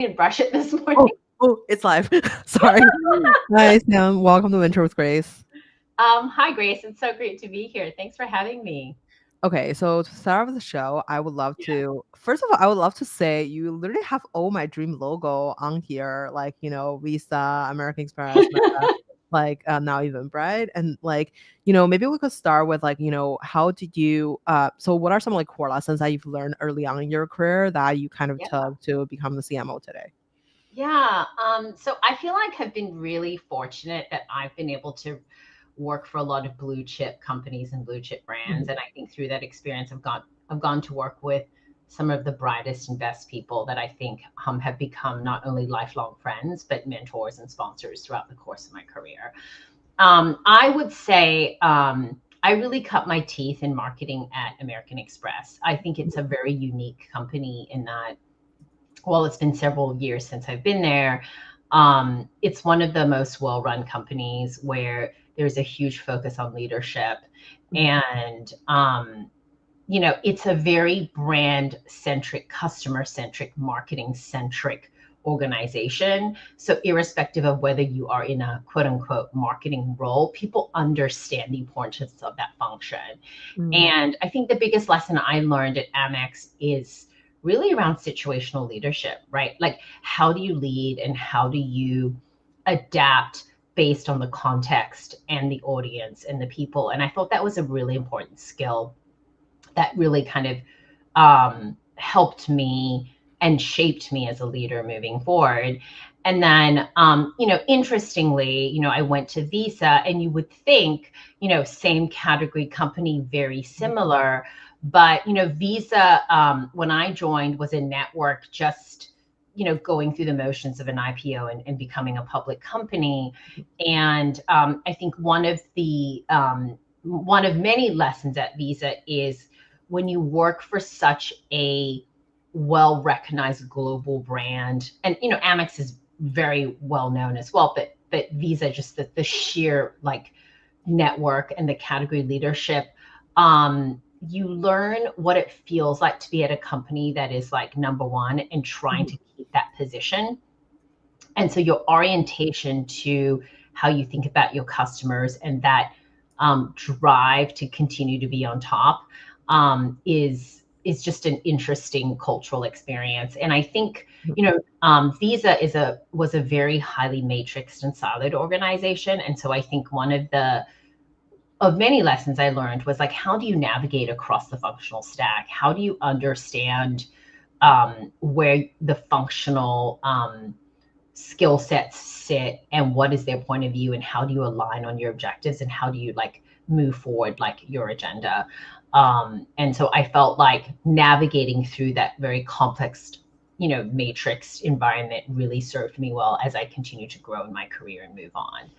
And brush it this morning. Oh, it's live. Sorry. Hi, Sam. Welcome to Mentor with Grace. Hi, Grace. It's so great to be here. Thanks for having me. Okay, so to start with the show, I would love Yeah. to, first of all, I would love to say you literally have all my dream logo on here, like, Visa, American Express, Meta, like now Eventbrite. And like, maybe we could start with like, how did you, so what are some like core lessons that you've learned early on in your career that you kind of Yeah. took to become the CMO today? Yeah. So I feel like I've been really fortunate that I've been able to work for a lot of blue chip companies and blue chip brands. Mhm. And I think through that experience, I've gone to work with some of the brightest and best people that I think have become not only lifelong friends, but mentors and sponsors throughout the course of my career. I would say I really cut my teeth in marketing at American Express. I think it's a very unique company in that, well, it's been several years since I've been there. It's one of the most well run companies where there's a huge focus on leadership. Mhm. And, it's a very brand centric, customer centric, marketing centric organization. So, irrespective of whether you are in a quote unquote marketing role, people understand the importance of that function. Mhm. And I think the biggest lesson I learned at Amex is really around situational leadership, right? Like, how do you lead and how do you adapt based on the context and the audience and the people? And I thought that was a really important skill that really kind of helped me and shaped me as a leader moving forward. And then, interestingly, I went to Visa, and you would think, same category company, very similar. But, Visa, when I joined, was a network just, going through the motions of an IPO and becoming a public company. And I think one of many lessons at Visa is when you work for such a well-recognized global brand, and Amex is very well known as well, but Visa, just the sheer like network and the category leadership, you learn what it feels like to be at a company that is like number one and trying Mhm. to keep that position. And so your orientation to how you think about your customers and that drive to continue to be on top is just an interesting cultural experience. And I think Visa was a very highly matrixed and siloed organization, and so I think one of many lessons I learned was like, how do you navigate across the functional stack? How do you understand where the functional skill sets sit and what is their point of view and how do you align on your objectives and how do you like move forward like your agenda. And so I felt like navigating through that very complex matrix environment really served me well as I continue to grow in my career and move on.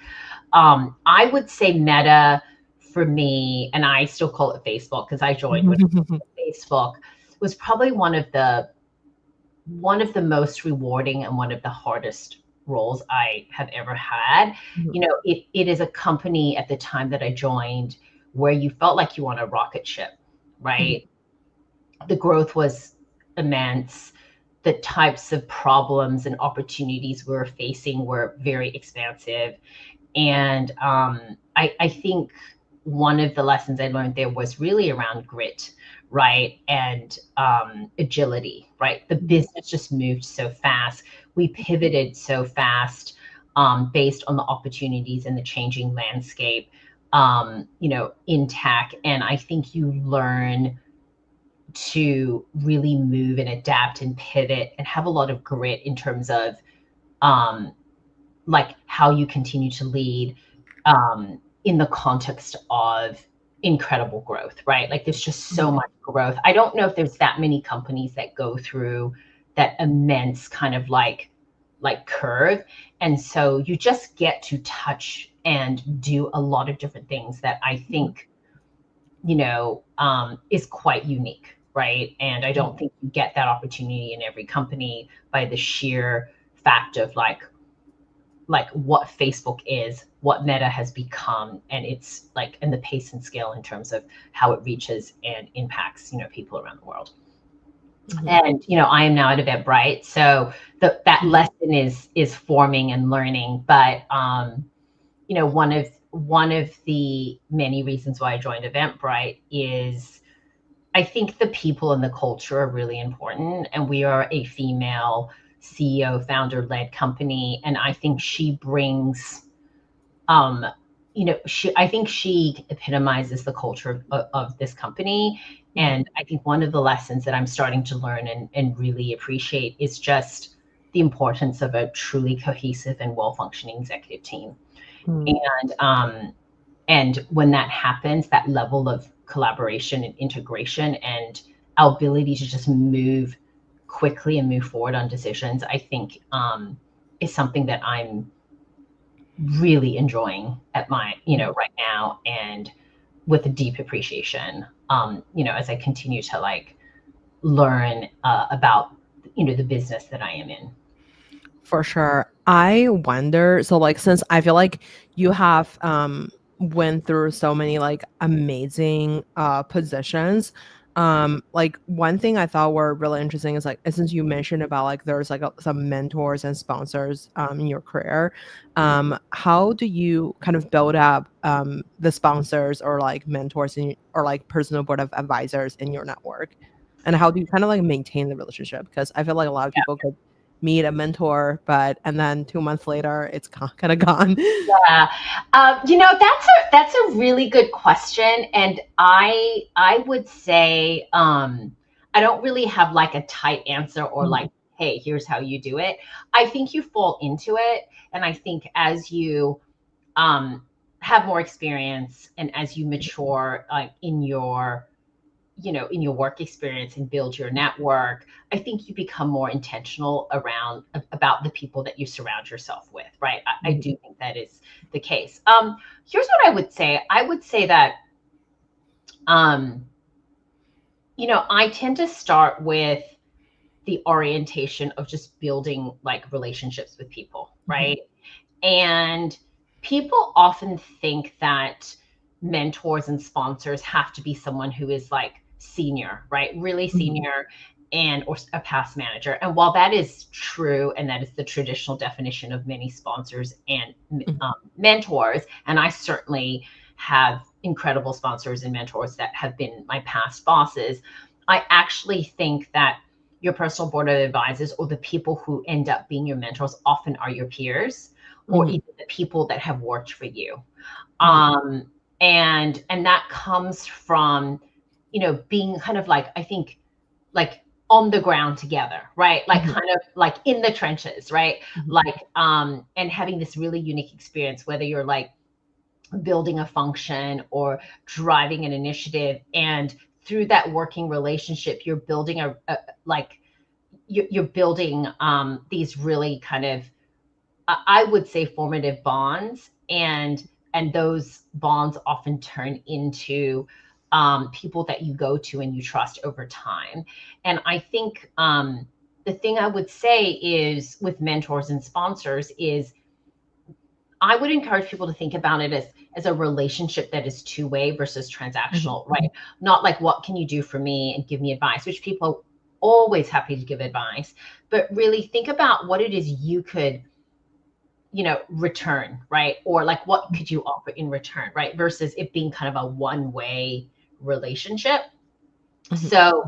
I would say Meta for me, and I still call it Facebook because I joined when Facebook was probably one of the most rewarding and one of the hardest roles I have ever had. Mhm. It is a company at the time that I joined where you felt like you were on a rocket ship, Mhm. right? The growth was immense. The types of problems and opportunities we were facing were very expansive. And I think one of the lessons I learned there was really around grit, right? And agility, right? The Mhm. business just moved so fast. We pivoted so fast based on the opportunities and the changing landscape, in tech. And I think you learn to really move and adapt and pivot and have a lot of grit in terms of um, like how you continue to lead in the context of incredible growth, right? Like there's just so Mhm. much growth. I don't know if there's that many companies that go through that immense kind of like curve. And so you just get to touch and do a lot of different things that I Mhm. think, is quite unique, right? And I Mhm. don't think you get that opportunity in every company by the sheer fact of like what Facebook is, what Meta has become, and it's like and the pace and scale in terms of how it reaches and impacts, people around the world. And, I am now at Eventbrite. So that lesson is forming and learning. But, one of the many reasons why I joined Eventbrite is I think the people and the culture are really important. And we are a female CEO founder led company. And I think she brings, I think she epitomizes the culture of this company. And I think one of the lessons that I'm starting to learn and really appreciate is just the importance of a truly cohesive and well-functioning executive team. And when that happens, that level of collaboration and integration and our ability to just move quickly and move forward on decisions, I think is something that I'm really enjoying at my, right now, and with a deep appreciation, as I continue to learn about, the business that I am in. For sure. I wonder, so like since I feel like you have went through so many like amazing positions, like one thing I thought were really interesting is like since you mentioned about like there's like some mentors and sponsors in your career, how do you kind of build up the sponsors or like mentors or like personal board of advisors in your network? And how do you kind of like maintain the relationship? Because I feel like a lot of people could meet a mentor, and then 2 months later, it's kind of gone. Yeah, that's a really good question, and I would say I don't really have like a tight answer or like, hey, here's how you do it. I think you fall into it, and I think as you have more experience and as you mature in your in your work experience and build your network, I think you become more intentional about the people that you surround yourself with, right? I do think that is the case. Here's what I would say. I would say that, I tend to start with the orientation of just building like relationships with people, right? And people often think that mentors and sponsors have to be someone who is like senior, right? Really senior or a past manager. And while that is true, and that is the traditional definition of many sponsors and mentors, and I certainly have incredible sponsors and mentors that have been my past bosses, I actually think that your personal board of advisors or the people who end up being your mentors often are your peers or even the people that have worked for you. And that comes from, being kind of like, I think, like on the ground together, right? Like kind of like in the trenches, right? Like, and having this really unique experience, whether you're like building a function or driving an initiative. And through that working relationship, you're building you're building these really kind of, I would say, formative bonds, and those bonds often turn into people that you go to and you trust over time. And I think the thing I would say is with mentors and sponsors is I would encourage people to think about it as a relationship that is two-way versus transactional, right? Not like, what can you do for me and give me advice, which people are always happy to give advice, but really think about what it is you could return, right? Or like, what could you offer in return, right? Versus it being kind of a one-way relationship. So,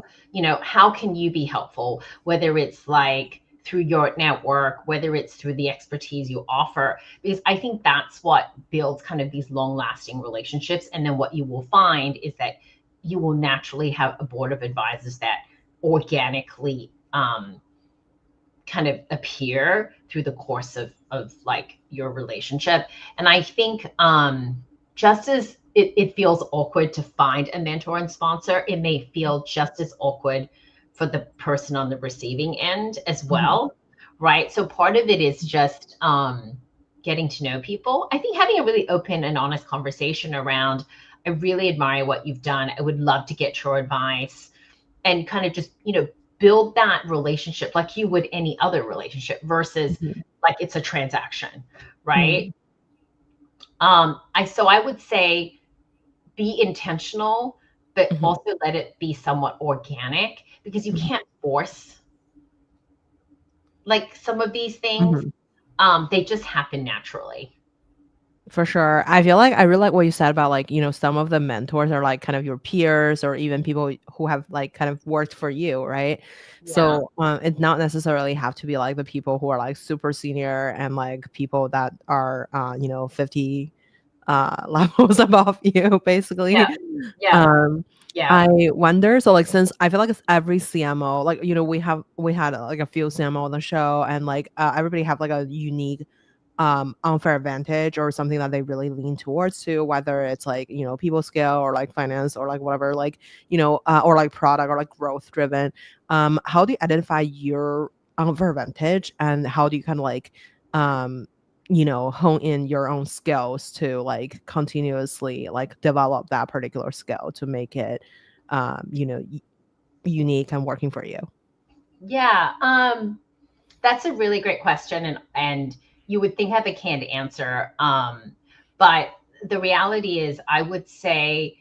how can you be helpful? Whether it's like through your network, whether it's through the expertise you offer, because I think that's what builds kind of these long-lasting relationships. And then what you will find is that you will naturally have a board of advisors that organically kind of appear through the course of like your relationship. And I think just as it feels awkward to find a mentor and sponsor, it may feel just as awkward for the person on the receiving end as well, right? So part of it is just getting to know people. I think having a really open and honest conversation around, I really admire what you've done. I would love to get your advice, and kind of just, build that relationship like you would any other relationship versus like it's a transaction, right? So I would say be intentional, but also let it be somewhat organic, because you can't force like some of these things. They just happen naturally. For sure. I feel like I really like what you said about like, some of the mentors are like kind of your peers or even people who have like kind of worked for you, right? Yeah. So it not necessarily have to be like the people who are like super senior and like people that are 50 levels above you, Yeah. basically. Yeah. Um, Yeah. I wonder, so like since I feel like it's every CMO, like we had like a few CMO on the show, and like everybody have like a unique unfair advantage or something that they really lean towards to, whether it's like people skill or like finance or like whatever, like or like product or like growth driven. How do you identify your unfair advantage, and how do you kind of like um hone in your own skills to like continuously like develop that particular skill to make it unique and working for you? Yeah. That's a really great question, and you would think I have a canned answer. But the reality is, I would say,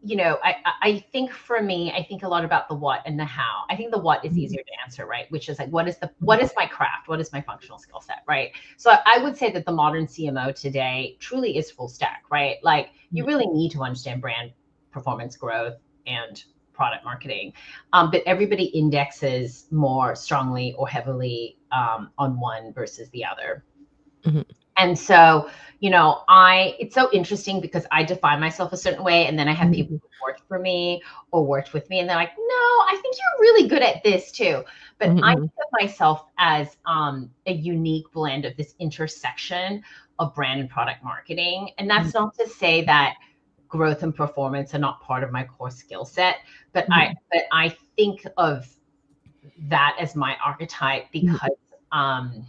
I think for me, I think a lot about the what and the how. I think the what is Mhm. easier to answer, right? Which is like, what is my craft? What is my functional skill set, right? So I would say that the modern CMO today truly is full stack, right? Like you really need to understand brand performance growth and product marketing, but everybody indexes more strongly or heavily on one versus the other. Mhm. And so, it's so interesting because I define myself a certain way, and then I have people Mhm. who worked for me or worked with me, and they're like, no, I think you're really good at this too. But Mhm. I Mhm. think of myself as a unique blend of this intersection of brand and product marketing. And Mhm. that's not to say that growth and performance are not part of my core skill set, but I Mhm. but I think of that as my archetype Mhm. because um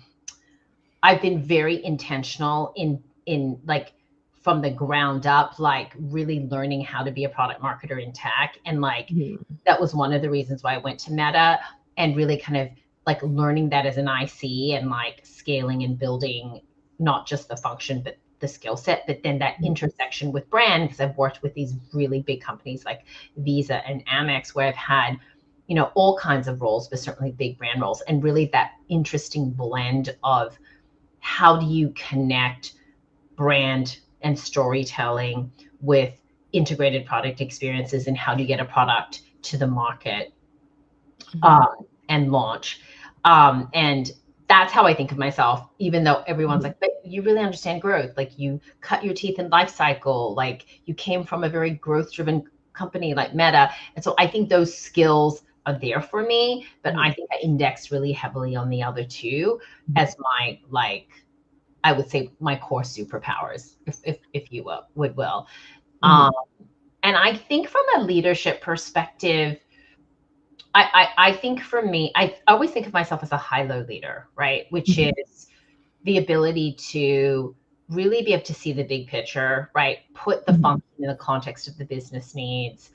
I've been very intentional in like from the ground up, like really learning how to be a product marketer in tech. And like Mhm. that was one of the reasons why I went to Meta and really kind of like learning that as an IC and like scaling and building not just the function, but the skill set, but then that intersection with brand, because I've worked with these really big companies like Visa and Amex, where I've had, all kinds of roles, but certainly big brand roles, and really that interesting blend of how do you connect brand and storytelling with integrated product experiences, and how do you get a product to the market Mhm. and launch. And that's how I think of myself, even though everyone's Mhm. like, but you really understand growth. Like you cut your teeth in life cycle. Like you came from a very growth driven company like Meta. And so I think those skills are there for me, but Mhm. I think I index really heavily on the other two Mhm. as my like I would say my core superpowers, if you will. Um, Mhm. and I think from a leadership perspective, I think for me, I always think of myself as a high-low leader, right? Which Mhm. is the ability to really be able to see the big picture, right? Put the Mhm. function in the context of the business needs.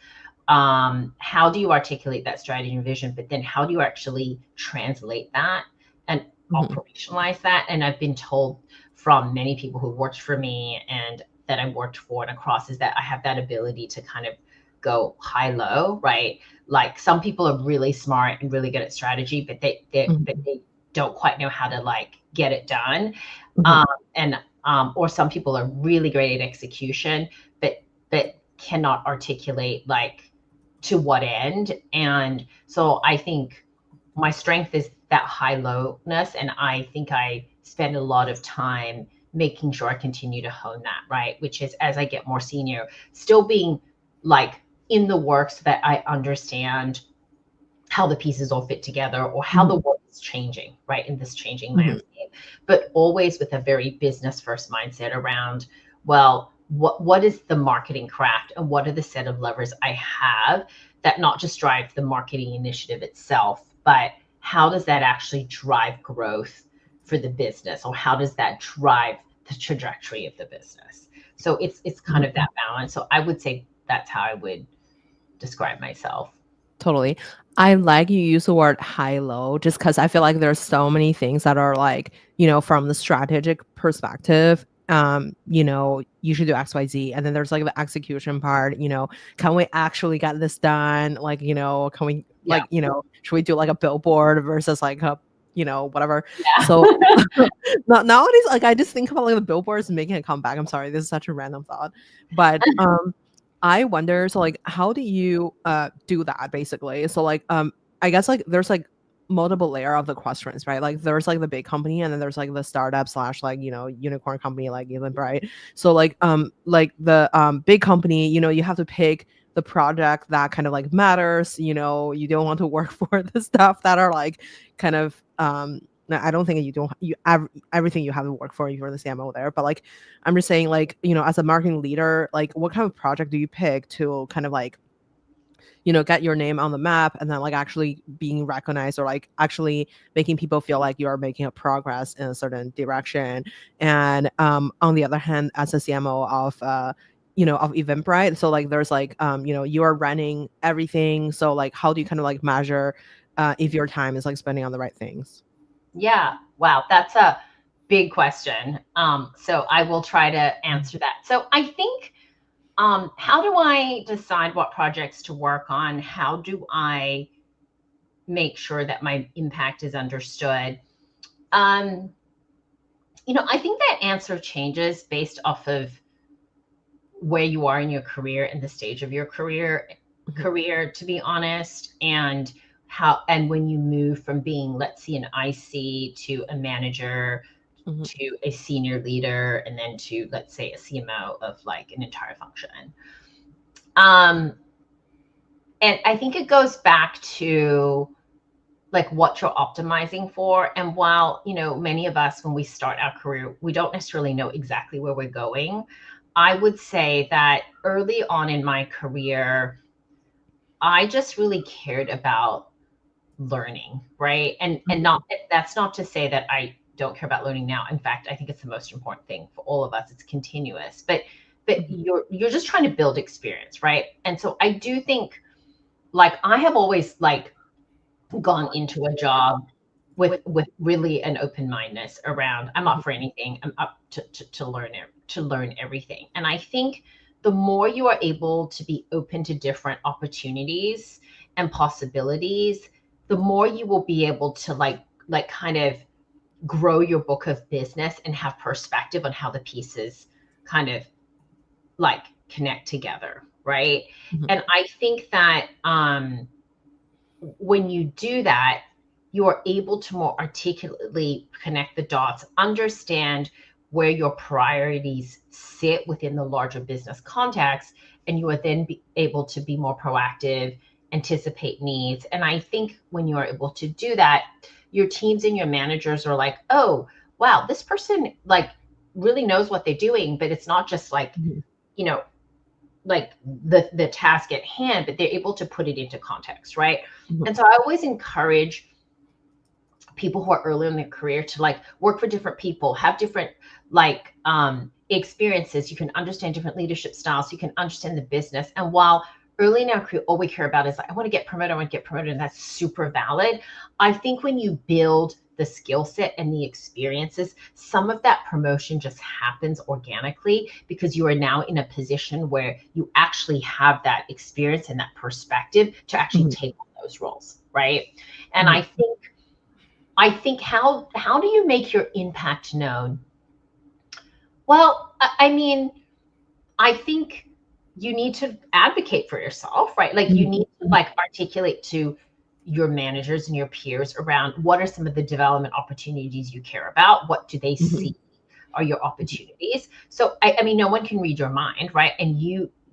How do you articulate that strategy and vision? But then how do you actually translate that and Mhm. operationalize that? And I've been told from many people who worked for me and that I worked for and across is that I have that ability to kind of go high low, right? Like some people are really smart and really good at strategy, but Mhm. they don't quite know how to like get it done. Mhm. Um, and or some people are really great at execution, but cannot articulate like to what end. And so I think my strength is that high lowness, and I think I spend a lot of time making sure I continue to hone that, right? Which is as I get more senior, still being like in the work so that I understand how the pieces all fit together or how the Mhm. world is changing, right, in this changing Mhm. landscape, but always with a very business first mindset around, well, what is the marketing craft and what are the set of levers I have that not just drive the marketing initiative itself, but how does that actually drive growth for the business, or how does that drive the trajectory of the business? So it's kind of Mhm. that balance. So I would say that's how I would describe myself. Totally. I like you use the word high low just because I feel like there's so many things that are like, from the strategic perspective, you should do XYZ. And then there's like the execution part, can we actually get this done? Like, can we Yeah. should we do like a billboard versus like a, whatever. Yeah. So nowadays, like I just think about like the billboards making a comeback. I'm sorry, this is such a random thought. But I wonder, so like how do you do that basically? So like I guess like there's like multiple layer of the questions, right? Like there's like the big company and then there's like the startup slash like, unicorn company like Eventbrite. So like the big company, you have to pick the project that kind of like matters, you don't want to work for the stuff that are like kind of I don't think everything you have to work for you're the CMO there, but like I'm just saying like, as a marketing leader, like what kind of project do you pick to kind of like get your name on the map and then like actually being recognized or like actually making people feel like you are making a progress in a certain direction. And on the other hand, as a CMO of of Eventbrite, so like there's like you are running everything, so like how do you kind of like measure if your time is like spending on the right things? Yeah. Wow. That's a big question. So I will try to answer that. So I think, how do I decide what projects to work on? How do I make sure that my impact is understood? Um, I think that answer changes based off of where you are in your career and the stage of your career, to be honest, and when you move from being, let's see, an IC to a manager Mhm. to a senior leader and then to, let's say, a CMO of like an entire function. Um, and I think it goes back to like what you're optimizing for. And while, many of us, when we start our career, we don't necessarily know exactly where we're going. I would say that early on in my career, I just really cared about learning, right? And Mhm. not, that's not to say that I don't care about learning now. In fact, I think it's the most important thing for all of us. It's continuous. But Mhm. you're just trying to build experience, right? And so I do think, like, I have always like gone into a job with really an open mindedness around, I'm up for anything. I'm up to learn it, to learn everything. And I think the more you are able to be open to different opportunities and possibilities, the more you will be able to like kind of grow your book of business and have perspective on how the pieces kind of like connect together, right? Mhm. And I think that when you do that, you are able to more articulately connect the dots, understand where your priorities sit within the larger business context, and you are then able to be more proactive, anticipate needs. And I think when you are able to do that, your teams and your managers are like, oh, wow, this person like really knows what they're doing, but it's not just like, Mhm. you know, like the task at hand, but they're able to put it into context, right? Mhm. And so I always encourage people who are early in their career to like work for different people, have different like experiences. You can understand different leadership styles. You can understand the business. And while early in our career, all we care about is like, I want to get promoted, I want to get promoted, and that's super valid. I think when you build the skill set and the experiences, some of that promotion just happens organically because you are now in a position where you actually have that experience and that perspective to actually Mhm. take on those roles, right? And Mhm. I think how do you make your impact known? Well, I mean, I think you need to advocate for yourself, right? Like you Mhm. need to like articulate to your managers and your peers around what are some of the development opportunities you care about? What do they Mhm. see are your opportunities? So I mean, no one can read your mind, right? And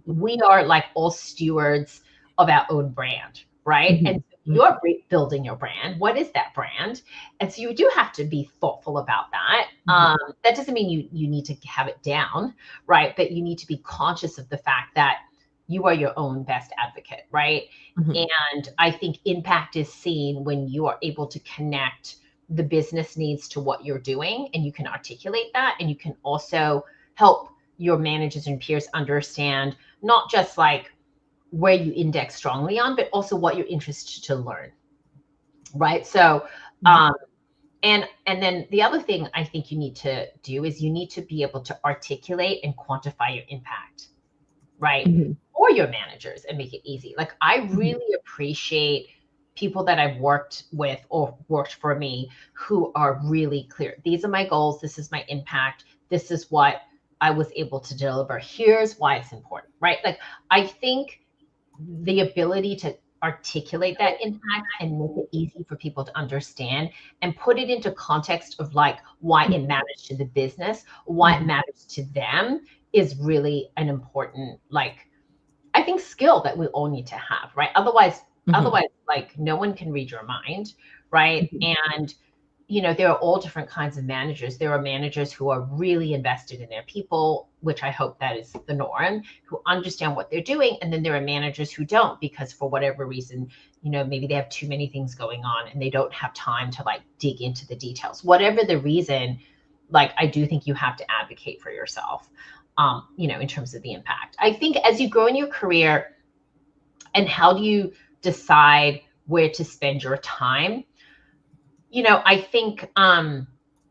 we are like all stewards of our own brand, right? And Mhm. so you're building your brand. What is that brand? And so you do have to be thoughtful about that. Mhm. That doesn't mean you need to have it down, right? But you need to be conscious of the fact that you are your own best advocate, right? Mhm. And I think impact is seen when you are able to connect the business needs to what you're doing and you can articulate that. And you can also help your managers and peers understand not just like where you index strongly on, but also what you're interested to learn, right? So Mhm. um, And then the other thing I think you need to do is you need to be able to articulate and quantify your impact, right? Mhm. For your managers and make it easy. Like I Mhm. really appreciate people that I've worked with or worked for me who are really clear. These are my goals. This is my impact. This is what I was able to deliver. Here's why it's important, right? Like I think the ability to articulate that impact and make it easy for people to understand and put it into context of like why it matters to the business, why it Mhm. matters to them is really an important, like, I think skill that we all need to have, right? Mhm. Otherwise, like no one can read your mind, right? Mhm. And there are all different kinds of managers. There are managers who are really invested in their people, which I hope that is the norm, who understand what they're doing. And then there are managers who don't, because for whatever reason, maybe they have too many things going on and they don't have time to like dig into the details. Whatever the reason, like I do think you have to advocate for yourself, in terms of the impact. I think as you grow in your career and how do you decide where to spend your time, I think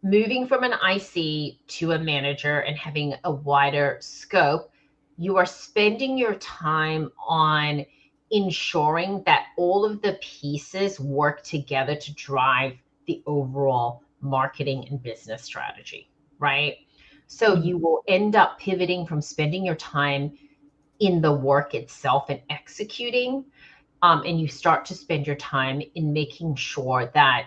moving from an IC to a manager and having a wider scope, you are spending your time on ensuring that all of the pieces work together to drive the overall marketing and business strategy, right? So Mhm. you will end up pivoting from spending your time in the work itself and executing, and you start to spend your time in making sure that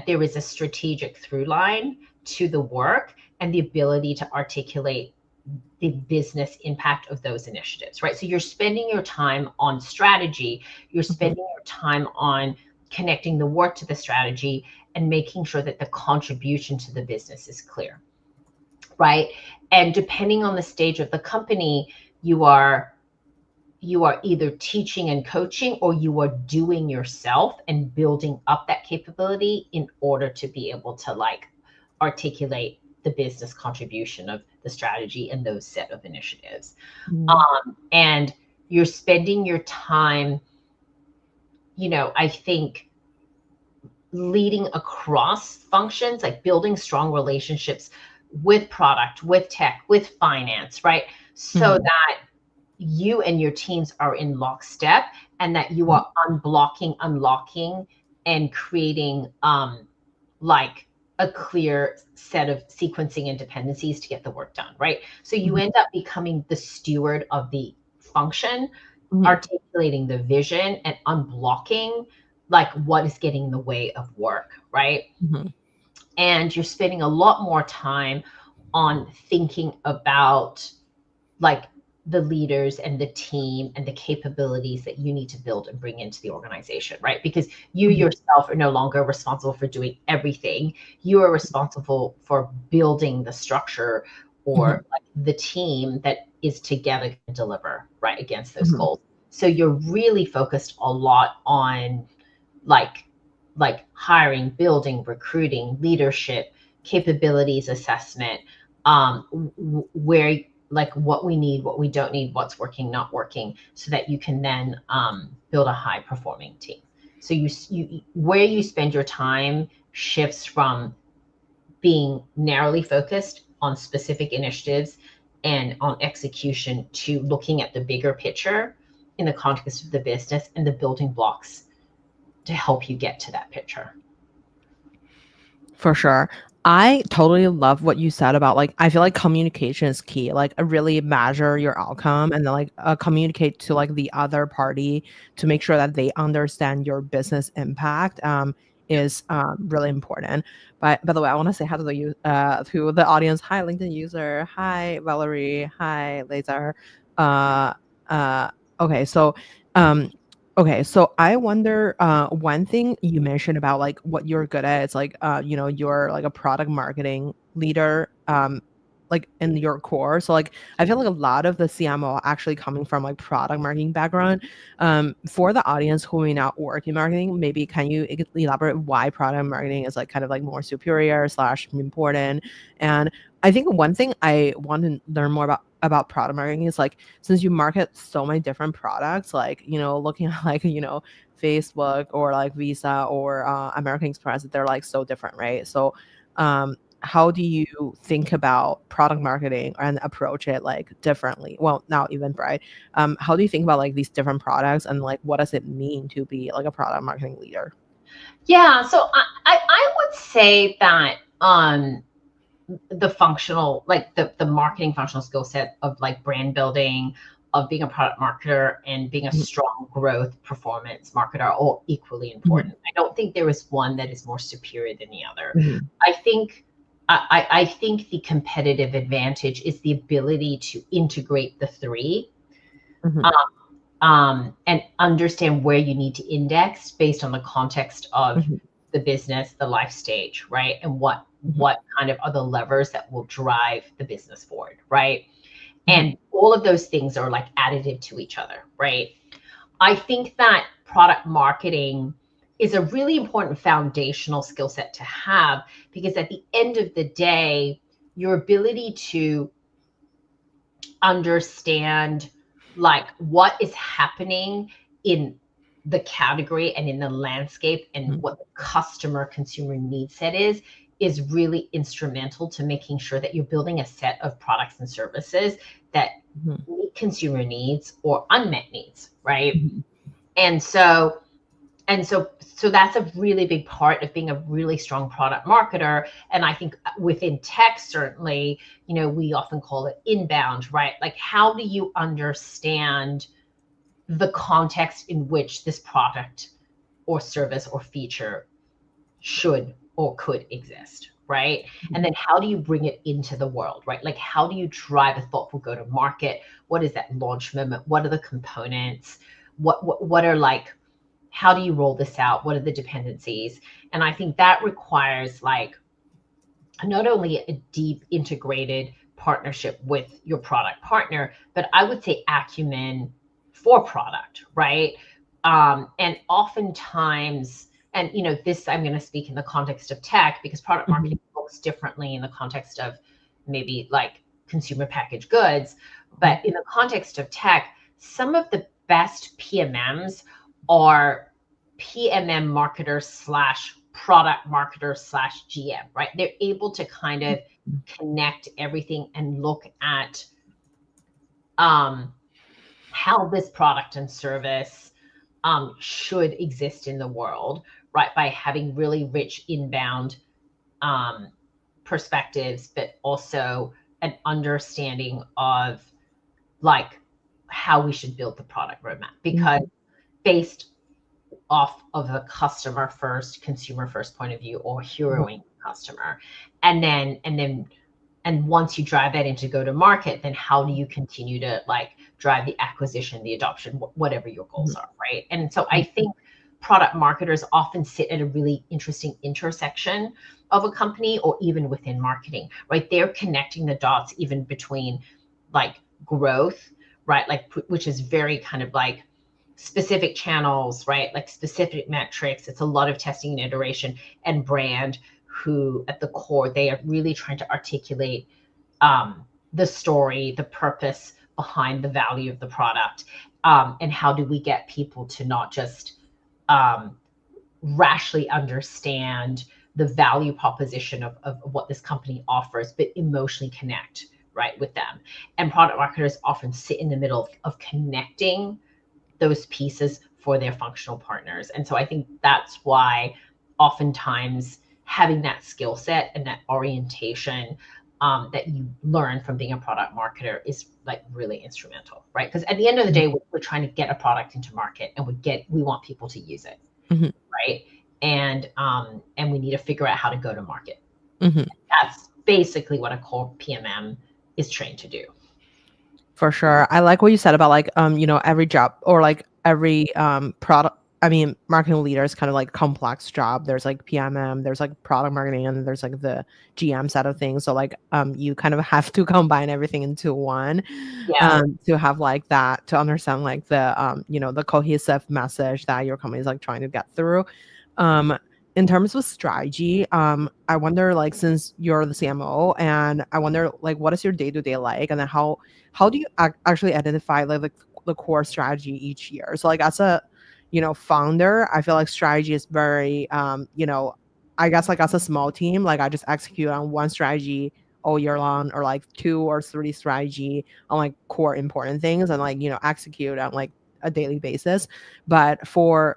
there is a strategic through line to the work and the ability to articulate the business impact of those initiatives, right? So you're spending your time on strategy, you're Mhm. spending your time on connecting the work to the strategy and making sure that the contribution to the business is clear, right? And depending on the stage of the company, you are either teaching and coaching or you are doing yourself and building up that capability in order to be able to like articulate the business contribution of the strategy and those set of initiatives. Mhm. And you're spending your time, I think, leading across functions, like building strong relationships with product, with tech, with finance, right? So Mhm. that you and your teams are in lockstep and that you Mhm. are unblocking, unlocking, and creating like a clear set of sequencing and dependencies to get the work done, right? So you Mhm. end up becoming the steward of the function, Mhm. articulating the vision and unblocking like what is getting in the way of work, right? Mhm. And you're spending a lot more time on thinking about like the leaders and the team and the capabilities that you need to build and bring into the organization, right? Because you Mhm. yourself are no longer responsible for doing everything. You are responsible for building the structure or Mhm. like the team that is together to deliver right against those Mhm. goals. So you're really focused a lot on like hiring, building, recruiting, leadership, capabilities assessment, where like what we need, what we don't need, what's working, not working, so that you can then build a high performing team. So you where you spend your time shifts from being narrowly focused on specific initiatives and on execution to looking at the bigger picture in the context of the business and the building blocks to help you get to that picture. For sure. I totally love what you said about like I feel like communication is key. Like really measure your outcome and then like communicate to like the other party to make sure that they understand your business impact is really important. But by the way, I want to say hi to to the audience. Hi LinkedIn user. Hi Valerie. Hi Laser. Uh uh okay, so um okay, so I wonder, one thing you mentioned about like what you're good at, it's like, you're like a product marketing leader, like in your core. So like, I feel like a lot of the CMO actually coming from like product marketing background. For the audience who may not work in marketing, maybe can you elaborate why product marketing is like kind of like more superior slash important? And I think one thing I want to learn more about about product marketing is like, since you market so many different products, like, you know, looking at like, you know, Facebook or like Visa or American Express, they're like so different, right? So how do you think about product marketing and approach it like differently? Well, now Eventbrite, how do you think about like these different products, and like what does it mean to be like a product marketing leader? Yeah, so I would say that the functional, like the marketing functional skill set of like brand building, of being a product marketer, and being a Mhm, strong growth performance marketer are all equally mhm, important. I don't think there is one that is more superior than the other. mhm, I think I think the competitive advantage is the ability to integrate the three, mhm, um, and understand where you need to index based on the context of mhm, the business, the life stage, right? And mhm, what kind of are the levers that will drive the business forward, right? mhm, And all of those things are like additive to each other, right? I think that product marketing is a really important foundational skill set to have, because at the end of the day, your ability to understand like what is happening in the category and in the landscape, and mhm, what the customer consumer need set is really instrumental to making sure that you're building a set of products and services that mhm, meet consumer needs or unmet needs, right? mhm, And so so that's a really big part of being a really strong product marketer. And I think within tech, certainly, you know, we often call it inbound, right? Like, how do you understand the context in which this product or service or feature should or could exist, right? And then how do you bring it into the world, right? Like, how do you drive a thoughtful go to market? What is that launch moment? What are the components? What are like, how do you roll this out? What are the dependencies? And I think that requires like not only a deep integrated partnership with your product partner, but I would say acumen for product, right? And oftentimes, and you know, this I'm going to speak in the context of tech, because product mhm, marketing looks differently in the context of maybe like consumer packaged goods, mhm, but in the context of tech, some of the best PMMs are PMM marketers slash product marketer slash GM, right? They're able to kind of connect everything and look at um, how this product and service should exist in the world, right? By having really rich inbound um, perspectives, but also an understanding of like how we should build the product roadmap. Because mhm, based off of a customer first, consumer first point of view, or mhm, heroing customer. And once you drive that into go to market, then how do you continue to like drive the acquisition, the adoption, whatever your goals mhm, are, right? And so I mhm, think product marketers often sit at a really interesting intersection of a company, or even within marketing, right? They're connecting the dots even between like growth, right? Like, which is very kind of like specific channels, right? Like specific metrics. It's a lot of testing and iteration, and brand, who at the core, they are really trying to articulate the story, the purpose behind the value of the product. And how do we get people to not just um, rashly understand the value proposition of what this company offers, but emotionally connect, right, with them. And product marketers often sit in the middle of connecting those pieces for their functional partners. And so I think that's why oftentimes having that skill set and that orientation that you learn from being a product marketer is like really instrumental, right? Because at the end of the day, we're trying to get a product into market, and we want people to use it, mhm, right? And we need to figure out how to go to market. mhm. That's basically what a core PMM is trained to do. For sure. I like what you said about like you know, every job or like every product, I mean, marketing leader is kind of like complex job. There's like PMM, there's like product marketing, and there's like the GM side of things. So like you kind of have to combine everything into one Yeah. to have like that, to understand like the you know, the cohesive message that your company is like trying to get through. Um in terms of strategy, I wonder, like, since you're the CMO, and I wonder, like, what is your day-to-day like, and then how do you actually identify like the core strategy each year? So like as a, founder, I feel like strategy is very, I guess like as a small team, like I just execute on one strategy all year long, or like two or three strategy on like core important things, and like, execute on like a daily basis. But for,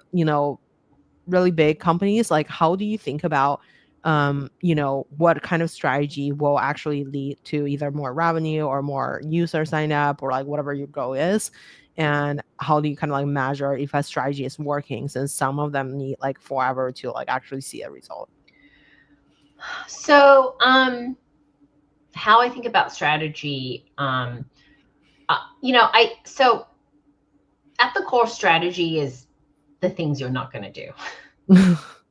really big companies, like how do you think about what kind of strategy will actually lead to either more revenue or more user sign up, or like whatever your goal is? And how do you kind of like measure if a strategy is working, since some of them need like forever to like actually see a result? So, how I think about strategy, so at the core, strategy is the things you're not going to do,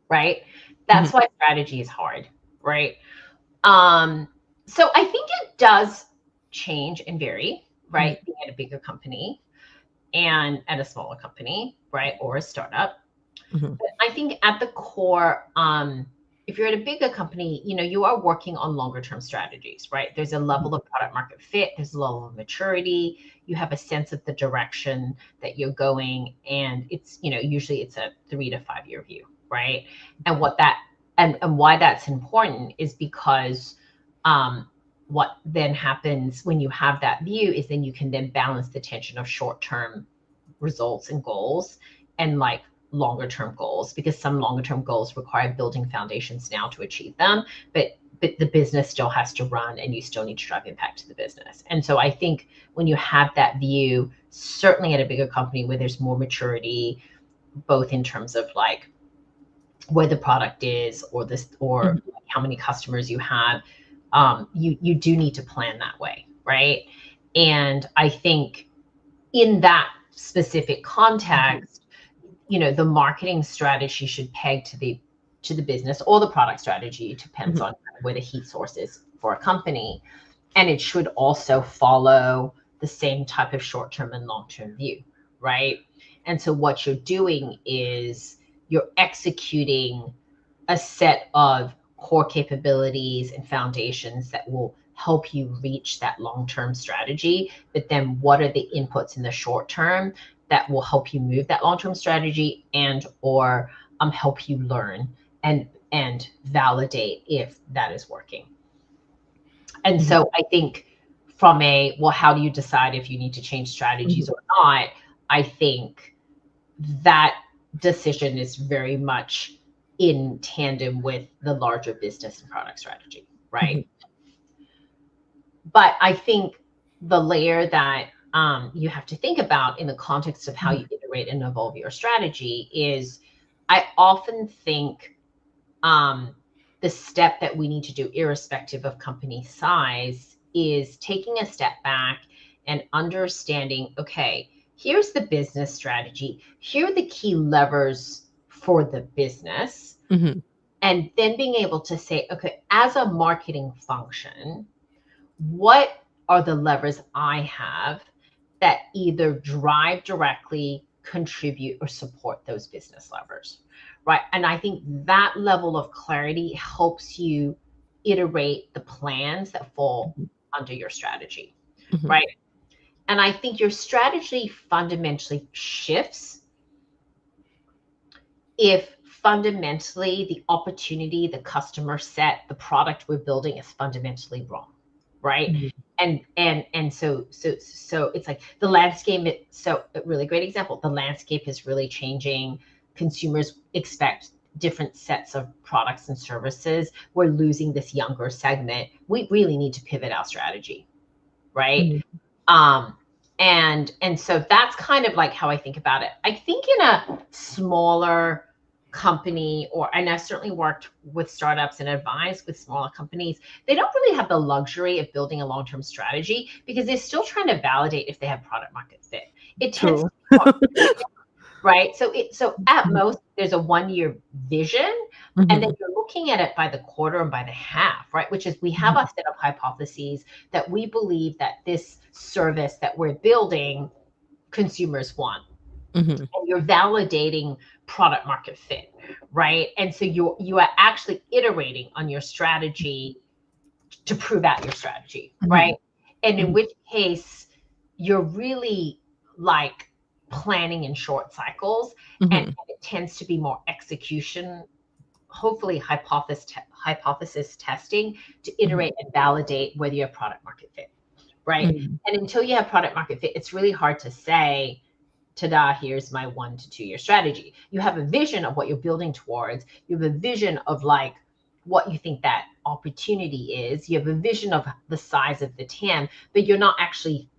right? That's why strategy is hard, right? So I think it does change and vary, right? Being at a bigger company and at a smaller company, right? Or a startup. But I think at the core, if you're at a bigger company, you are working on longer term strategies, right? There's a level of product market fit, there's a level of maturity, you have a sense of the direction that you're going, and it's, usually it's a 3 to 5 year view, right? And why that's important is because what then happens when you have that view is then you can then balance the tension of short term results and goals and like longer term goals, because some longer term goals require building foundations now to achieve them, but the business still has to run and you still need to drive impact to the business. And so I think when you have that view, certainly at a bigger company where there's more maturity, both in terms of like where the product is or how many customers you have, you do need to plan that way, right? And I think in that specific context, the marketing strategy should peg to the business, or the product strategy, depends on where the heat source is for a company. And it should also follow the same type of short-term and long-term view, right? And so what you're doing is you're executing a set of core capabilities and foundations that will help you reach that long-term strategy. But then what are the inputs in the short term that will help you move that long-term strategy, and or help you learn and validate if that is working. And so I think from how do you decide if you need to change strategies or not? I think that decision is very much in tandem with the larger business and product strategy, right? But I think the layer that you have to think about in the context of how you iterate and evolve your strategy is, I often think the step that we need to do, irrespective of company size, is taking a step back and understanding, okay, here's the business strategy, here are the key levers for the business, and then being able to say, okay, as a marketing function, what are the levers I have that either drive directly, contribute, or support those business levers, right? And I think that level of clarity helps you iterate the plans that fall under your strategy, right? And I think your strategy fundamentally shifts if fundamentally the opportunity, the customer set, the product we're building is fundamentally wrong, right? And so it's like the landscape. So a really great example, the landscape is really changing. Consumers expect different sets of products and services. We're losing this younger segment. We really need to pivot our strategy, right? And so that's kind of like how I think about it. I think in a smaller company, and I've certainly worked with startups and advised with smaller companies, they don't really have the luxury of building a long-term strategy because they're still trying to validate if they have product market fit. It tends to, right? So at most there's a 1 year vision, and then you're looking at it by the quarter and by the half, right? Which is, we have a set of hypotheses that we believe that this service that we're building consumers want. And you're validating product market fit, right? And so you are actually iterating on your strategy to prove out your strategy, right? And in which case you're really like planning in short cycles, and it tends to be more execution, hopefully hypothesis testing to iterate and validate whether you have product market fit, right? And until you have product market fit, it's really hard to say, ta-da, here's my 1 to 2 year strategy. You have a vision of what you're building towards. You have a vision of like what you think that opportunity is. You have a vision of the size of the TAM, but you're not actually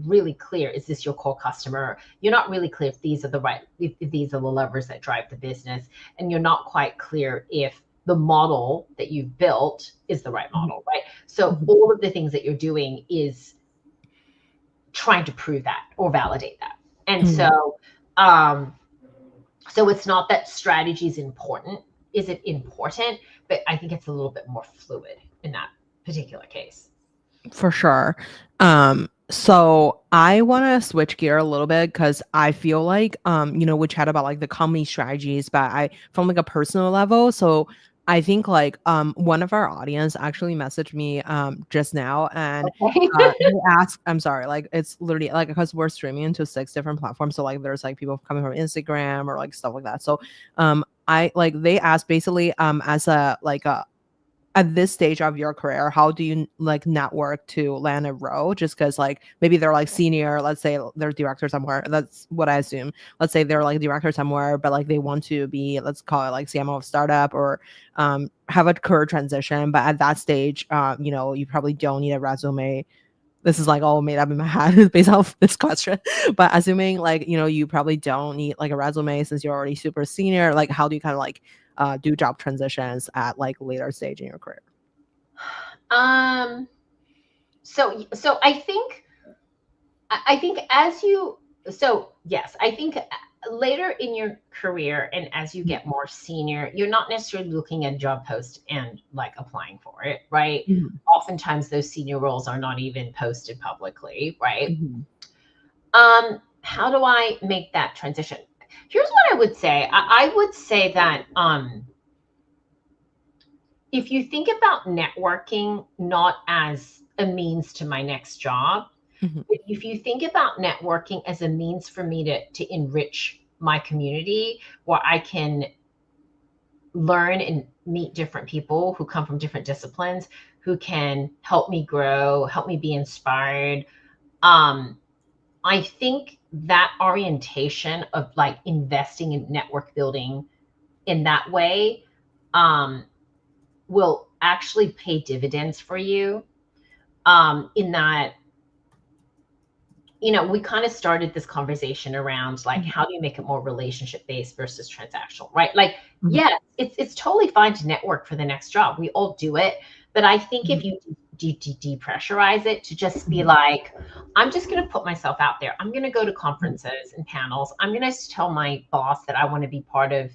really clear, is this your core customer? You're not really clear if these are if these are the levers that drive the business, and you're not quite clear if the model that you've built is the right model, right? So all of the things that you're doing is trying to prove that or validate that. And so it's not that strategy is important. Is it important? But I think it's a little bit more fluid in that particular case. For sure. So I want to switch gear a little bit because I feel like, we chat about like the company strategies, but from like a personal level. So I think like one of our audience actually messaged me just now, and they asked, I'm sorry, like it's literally like because we're streaming into 6 different platforms. So like there's like people coming from Instagram or like stuff like that. So they asked basically as a at this stage of your career, how do you like network to land a role? Just because like maybe they're like senior, let's say they're director somewhere. That's what I assume. Let's say they're like director somewhere, but like they want to be, let's call it like CMO of startup, or have a career transition. But at that stage, you probably don't need a resume. This is like all made up in my head based off this question. But assuming like, you probably don't need like a resume since you're already super senior, like how do you kind of like do job transitions at like later stage in your career? So I think yes, I think later in your career and as you get more senior, you're not necessarily looking at job posts and like applying for it, right? Oftentimes those senior roles are not even posted publicly, right? How do I make that transition? Here's what I would say. I would say that if you think about networking not as a means to my next job, if you think about networking as a means for me to enrich my community, where I can learn and meet different people who come from different disciplines, who can help me grow, help me be inspired. I think that orientation of like investing in network building in that way will actually pay dividends for you. In that, we kind of started this conversation around like, how do you make it more relationship based versus transactional, right? Like, yeah, it's totally fine to network for the next job. We all do it. But I think if you depressurize it to just be like, I'm just going to put myself out there. I'm going to go to conferences and panels. I'm going to tell my boss that I want to be part of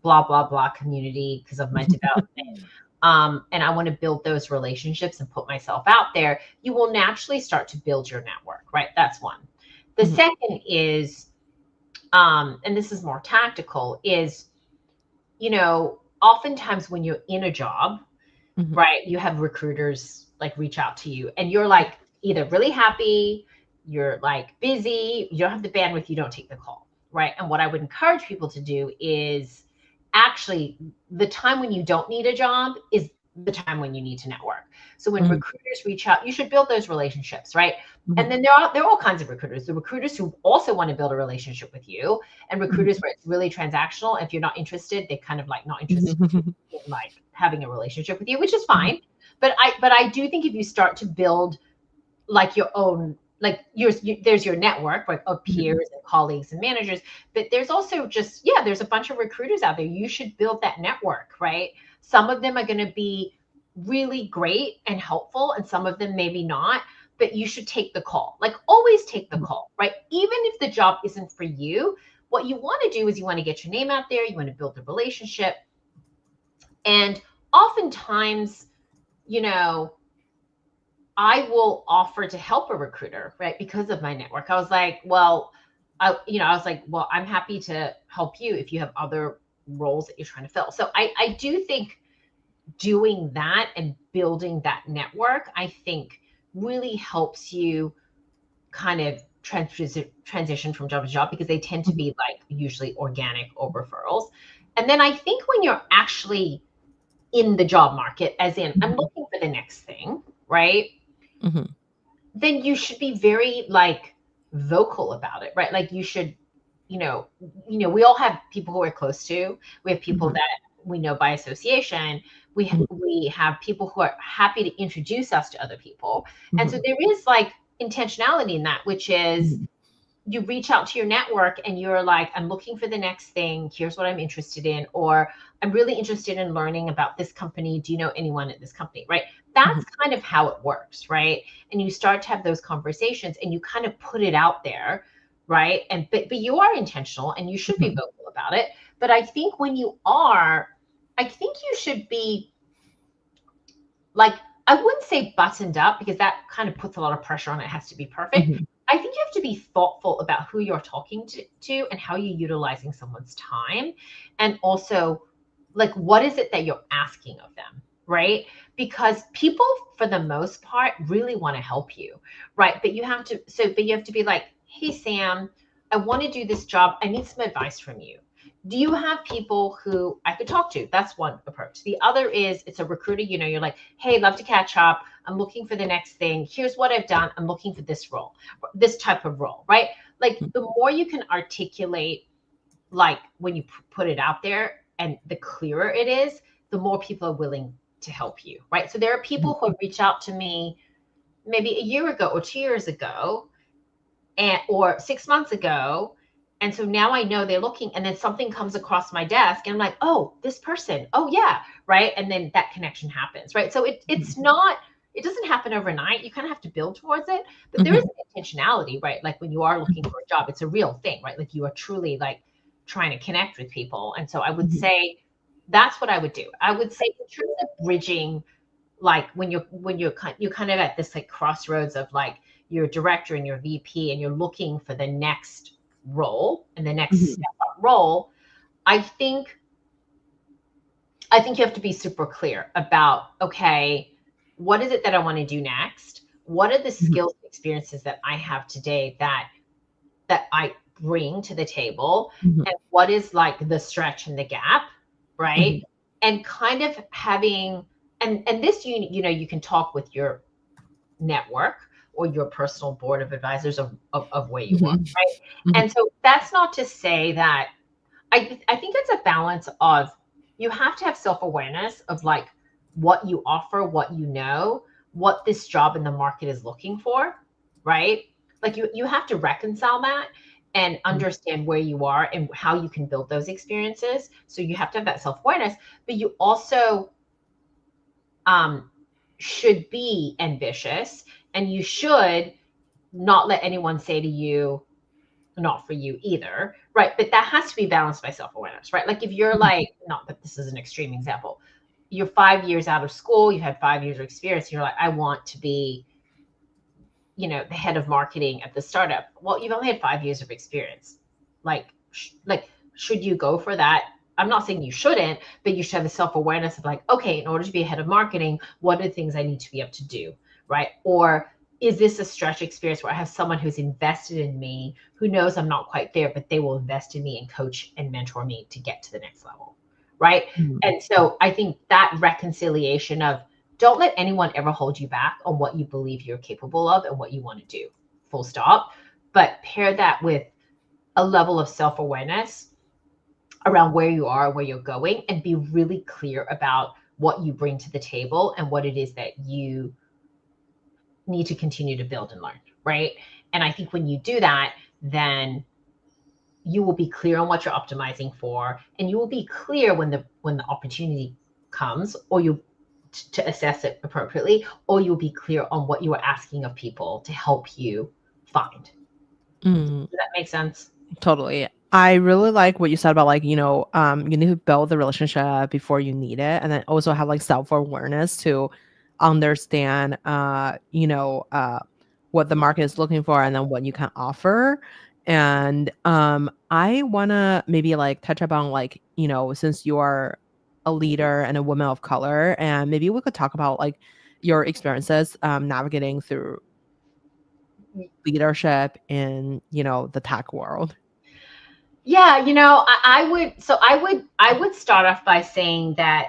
blah, blah, blah community because of my development. And I want to build those relationships and put myself out there. You will naturally start to build your network, right? That's one. The second is, and this is more tactical, is, oftentimes when you're in a job, right, you have recruiters like reach out to you and you're like either really happy, you're like busy, you don't have the bandwidth, you don't take the call, right? And what I would encourage people to do is actually the time when you don't need a job is the time when you need to network. So when recruiters reach out, you should build those relationships, right? And then there are all kinds of recruiters. The recruiters who also want to build a relationship with you, and recruiters where it's really transactional. If you're not interested, they're kind of like not interested in like having a relationship with you, which is fine. But I do think if you start to build like your own, like there's your network like of peers and colleagues and managers, but there's also just, there's a bunch of recruiters out there. You should build that network, right? Some of them are going to be really great and helpful, and some of them maybe not, but you should take the call. Like always take the call, right? Even if the job isn't for you, what you want to do is you want to get your name out there, you want to build a relationship. And oftentimes, I will offer to help a recruiter, right? Because of my network. I was like, well, I was like, well, I'm happy to help you if you have other roles that you're trying to fill. So I do think doing that and building that network, I think really helps you kind of transition from job to job, because they tend to be like usually organic or referrals. And then I think when you're actually in the job market, as in I'm looking for the next thing, right? Mm-hmm. Then you should be very like vocal about it, right? Like you should, we all have people who we're close to. We have people that we know by association. We have people who are happy to introduce us to other people. And so there is like intentionality in that, which is you reach out to your network and you're like, I'm looking for the next thing. Here's what I'm interested in. Or I'm really interested in learning about this company. Do you know anyone at this company? Right. That's kind of how it works. Right. And you start to have those conversations and you kind of put it out there. Right. But you are intentional and you should be vocal about it. But I think when you are, I think you should be like, I wouldn't say buttoned up, because that kind of puts a lot of pressure on it. It has to be perfect. I think you have to be thoughtful about who you're talking to and how you're utilizing someone's time. And also, like, what is it that you're asking of them, right? Because people, for the most part, really want to help you, right? But you have to be like, hey, Sam, I want to do this job. I need some advice from you. Do you have people who I could talk to? That's one approach. The other is it's a recruiter, you're like, hey, love to catch up. I'm looking for the next thing. Here's what I've done. I'm looking for this role, this type of role, right? Like the more you can articulate, like when you put it out there and the clearer it is, the more people are willing to help you, right? So there are people who reach out to me maybe a year ago or 2 years ago or 6 months ago. And so now I know they're looking, and then something comes across my desk and I'm like, oh, this person. Oh yeah. Right. And then that connection happens. Right. So it doesn't happen overnight. You kind of have to build towards it, but there is an intentionality, right? Like when you are looking for a job, it's a real thing, right? Like you are truly like trying to connect with people. And so I would say that's what I would do. I would say in terms of bridging, like when you're kind of at this like crossroads of like you're a director and you're a VP and you're looking for the next role and the next step up role, I think you have to be super clear about, okay, what is it that I want to do next? What are the skills and experiences that I have today that I bring to the table? And what is like the stretch and the gap, right? And kind of having, and this, you can talk with your network or your personal board of advisors of where you are, right? And so that's not to say that I think it's a balance of, you have to have self-awareness of like what you offer, what you know, what this job in the market is looking for, right? Like you have to reconcile that and understand where you are and how you can build those experiences. So you have to have that self-awareness, but you also should be ambitious, and you should not let anyone say to you, not for you either, right? But that has to be balanced by self-awareness, right? Like if you're like, not that this is an extreme example, you're 5 years out of school, you had 5 years of experience, and you're like, I want to be, the head of marketing at the startup. Well, you've only had 5 years of experience. Like should you go for that? I'm not saying you shouldn't, but you should have the self-awareness of like, okay, in order to be a head of marketing, what are the things I need to be able to do, right? Or is this a stretch experience where I have someone who's invested in me, who knows I'm not quite there, but they will invest in me and coach and mentor me to get to the next level, right? And so I think that reconciliation of, don't let anyone ever hold you back on what you believe you're capable of and what you want to do, full stop. But pair that with a level of self-awareness around where you are, where you're going, and be really clear about what you bring to the table and what it is that you need to continue to build and learn, right? And I think when you do that, then you will be clear on what you're optimizing for, and you will be clear when the opportunity comes, or to assess it appropriately, or you'll be clear on what you are asking of people to help you find. Does that make sense? Totally. I really like what you said about like, you need to build the relationship before you need it. And then also have like self-awareness to understand, what the market is looking for and then what you can offer. And I wanna maybe like touch upon like, since you are a leader and a woman of color, and maybe we could talk about like your experiences navigating through leadership in, the tech world. Yeah, I would start off by saying that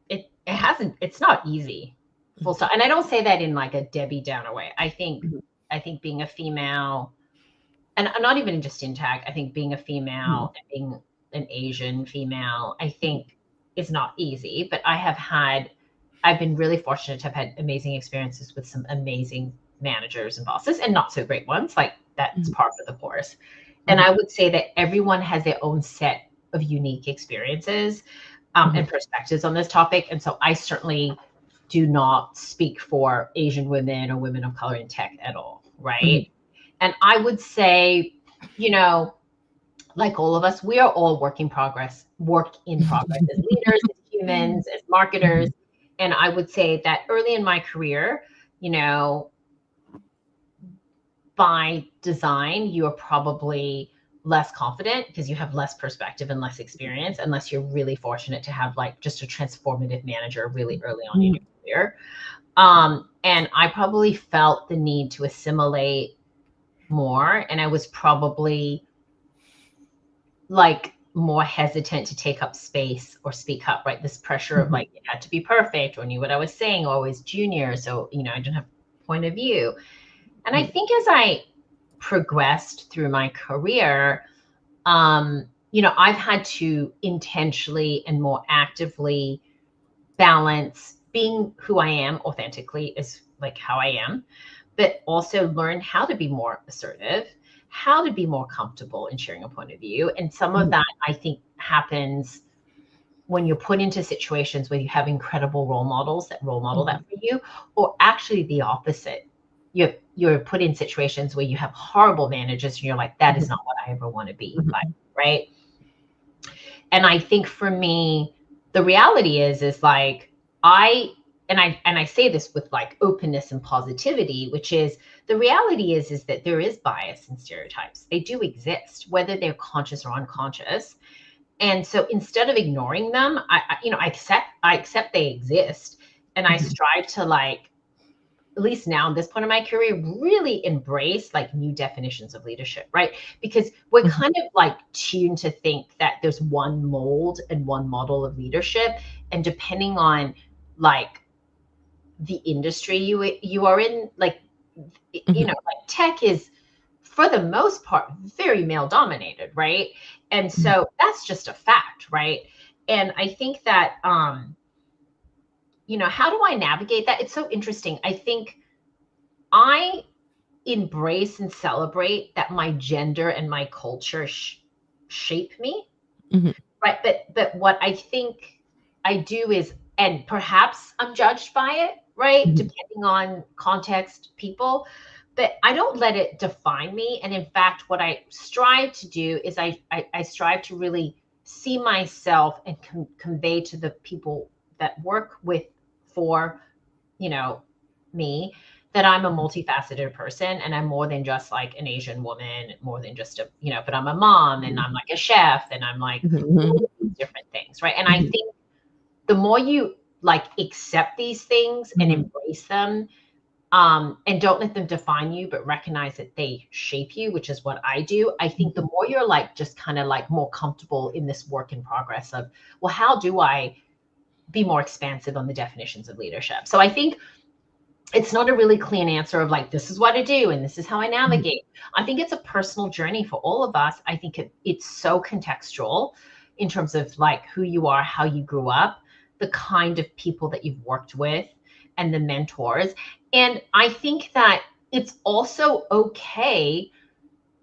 it's not easy, full Mhm, stop. And I don't say that in like a Debbie Downer way. mhm, I think being a female, and not even just in tech, I think being a mhm, female and being an Asian female, I mhm, think is not easy. But I've been really fortunate to have had amazing experiences with some amazing managers and bosses, and not so great ones. Like that's mhm, par for the course. And mhm, I would say that everyone has their own set of unique experiences mhm, and perspectives on this topic. And so I certainly do not speak for Asian women or women of color in tech at all, mhm, right? And I would say, you know, like all of us, we are all work in progress as leaders, as humans, as marketers. mhm, And I would say that early in my career, you know, by design, you are probably less confident because you have less perspective and less experience, unless you're really fortunate to have like just a transformative manager really early on in mhm, your career. And I probably felt the need to assimilate more, and I was probably like more hesitant to take up space or speak up, right? This pressure of mhm, like it had to be perfect or knew what I was saying, or I was junior, so I didn't have point of view. And I mhm, think as I progressed through my career, I've had to intentionally and more actively balance being who I am authentically is like how I am, but also learn how to be more assertive, how to be more comfortable in sharing a point of view. And some of mhm, that I think happens when you're put into situations where you have incredible role models that role model that mhm, for you, or actually the opposite. You're put in situations where you have horrible managers and you're like, that is mhm, not what I ever want to be like, mhm, right? And I think for me, the reality is like I say this with like openness and positivity, which is the reality is that there is bias and stereotypes. They do exist, whether they're conscious or unconscious. And so instead of ignoring them, I accept they exist, and I mhm, strive to like, at least now at this point in my career, really embrace like new definitions of leadership, right? Because we're mhm, kind of like tuned to think that there's one mold and one model of leadership. And depending on like the industry you are in, like, mhm, like tech is for the most part very male dominated, right? And mhm, so that's just a fact, right? And I think that how do I navigate that? It's so interesting. I think I embrace and celebrate that my gender and my culture shape me, mhm, right? But what I think I do is, and perhaps I'm judged by it, right? mhm, Depending on context, people, but I don't let it define me. And in fact, what I strive to do is I strive to really see myself and convey to the people that work with for you know, me, that I'm a multifaceted person and I'm more than just like an Asian woman, more than just but I'm a mom and I'm like a chef and I'm like all mhm, of these different things, right? And I mhm, think the more you like accept these things and mhm, embrace them, and don't let them define you, but recognize that they shape you, which is what I do. I think the mhm, more you're like just kind of like more comfortable in this work in progress of, well, how do I be more expansive on the definitions of leadership? So I think it's not a really clean answer of like, this is what I do and this is how I mhm, navigate. I think it's a personal journey for all of us. I think it's so contextual in terms of like who you are, how you grew up, the kind of people that you've worked with, and the mentors. And I think that it's also okay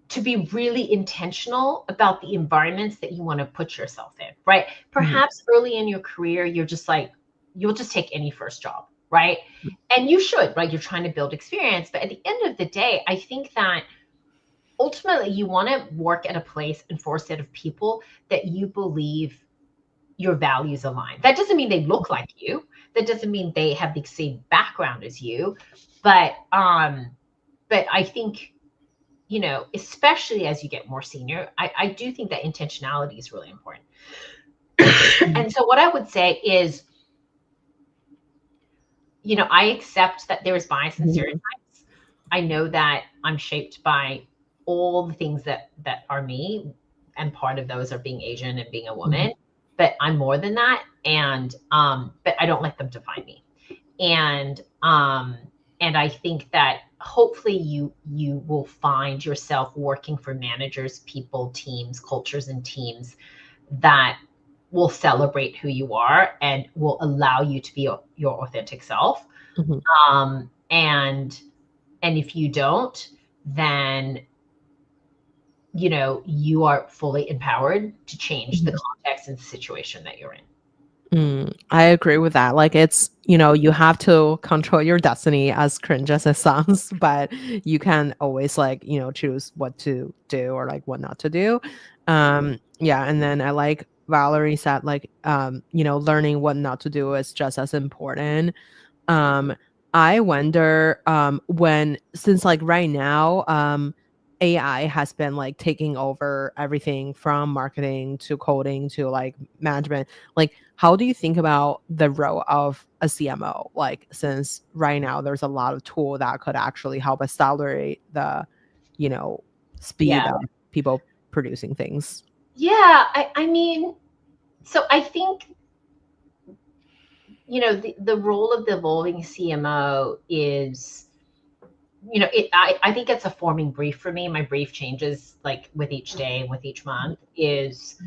to be really intentional about the environments that you want to put yourself in, right? mhm, Perhaps early in your career, you're just like, you'll just take any first job, right? And you should, right? You're trying to build experience. But at the end of the day, I think that ultimately you want to work at a place and for a set of people that you believe your values align. That doesn't mean they look like you. That doesn't mean they have the same background as you. But I think you know, especially as you get more senior, I do think that intentionality is really important. And so what I would say is, you know, I accept that there is bias and stereotypes. I know that I'm shaped by all the things that are me, and part of those are being Asian and being a woman. But I'm more than that, and but I don't let them define me. And I think that hopefully you will find yourself working for managers, people, teams, cultures, and teams that will celebrate who you are and will allow you to be your authentic self. And if you don't, then you know you are fully empowered to change the context and the situation that you're in. I agree with that. Like it's, you know, you have to control your destiny, as cringe as it sounds, but you can always like, you know, choose what to do or like what not to do. Yeah, and then I like Valerie said like you know, learning what not to do is just as important. Um, I wonder when since like right now AI has been like taking over everything from marketing to coding to like management. Like, how do you think about the role of a CMO? Like, since right now there's a lot of tool that could actually help accelerate the, you know, speed Yeah. of people producing things. Yeah. I mean, so I think, you know, the role of the evolving CMO is, you know, I think it's a forming brief for me. My brief changes like with each day and with each month is,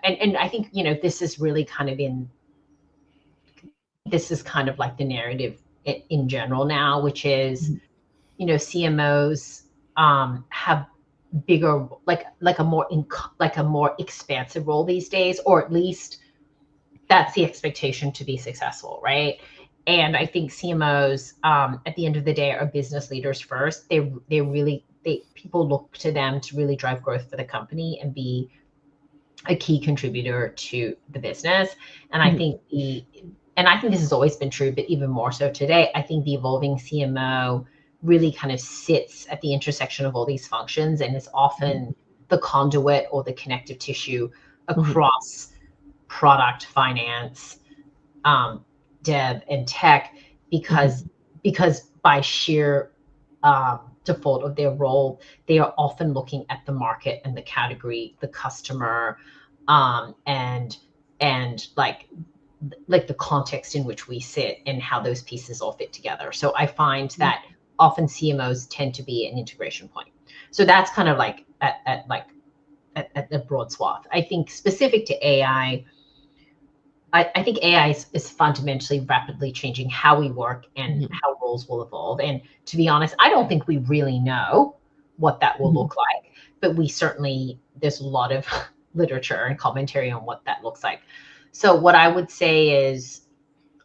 and I think, you know, this is really kind of this is kind of like the narrative in general now, which is, you know, CMOs have bigger, like a more like a more expansive role these days, or at least that's the expectation to be successful, right? And I think CMOs, at the end of the day, are business leaders first. They really people look to them to really drive growth for the company and be a key contributor to the business. And I think this has always been true, but even more so today. I think the evolving CMO really kind of sits at the intersection of all these functions and is often the conduit or the connective tissue across product, finance, dev, and tech, because by sheer default of their role, they are often looking at the market and the category, the customer, and like the context in which we sit and how those pieces all fit together. So I find that often CMOs tend to be an integration point. So that's kind of like at the broad swath. I think specific to AI, I think AI is fundamentally rapidly changing how we work and how roles will evolve. And to be honest, I don't think we really know what that will look like, but we certainly, there's a lot of literature and commentary on what that looks like. So what I would say is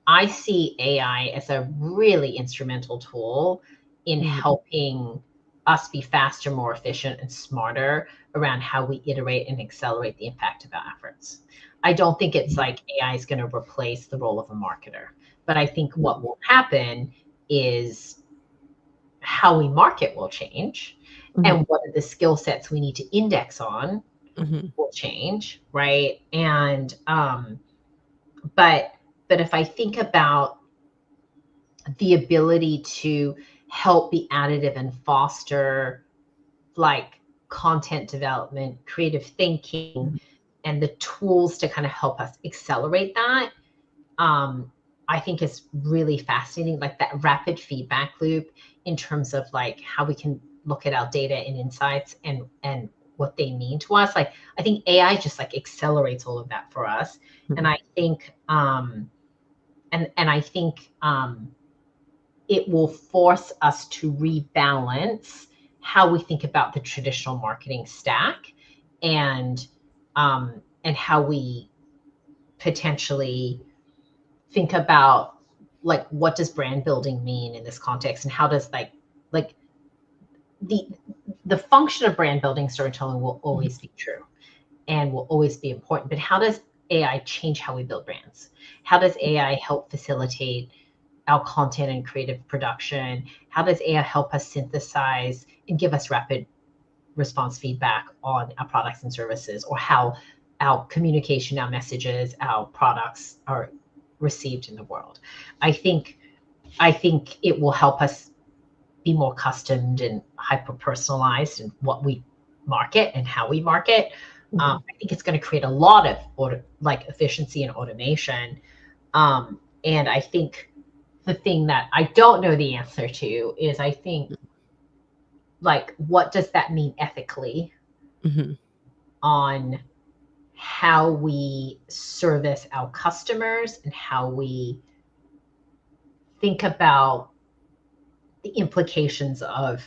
I see AI as a really instrumental tool in helping us be faster, more efficient, and smarter around how we iterate and accelerate the impact of our efforts. I don't think it's like AI is going to replace the role of a marketer, but I think what will happen is how we market will change, and what are the skill sets we need to index on will change, right? And but if I think about the ability to help be additive and foster like content development, creative thinking, and the tools to kind of help us accelerate that, I think is really fascinating, like that rapid feedback loop in terms of like how we can look at our data and insights and what they mean to us. Like I think AI just like accelerates all of that for us. And I think and I think it will force us to rebalance how we think about the traditional marketing stack, and how we potentially think about like what does brand building mean in this context, and how does like the function of brand building storytelling will always be true and will always be important, but how does AI change how we build brands? How does AI help facilitate our content and creative production? How does AI help us synthesize and give us rapid response feedback on our products and services, or how our communication, our messages, our products are received in the world. I think it will help us be more accustomed and hyper personalized in what we market and how we market. I think it's going to create a lot of efficiency and automation. And I think the thing that I don't know the answer to is, I think, like, what does that mean ethically on how we service our customers and how we think about the implications of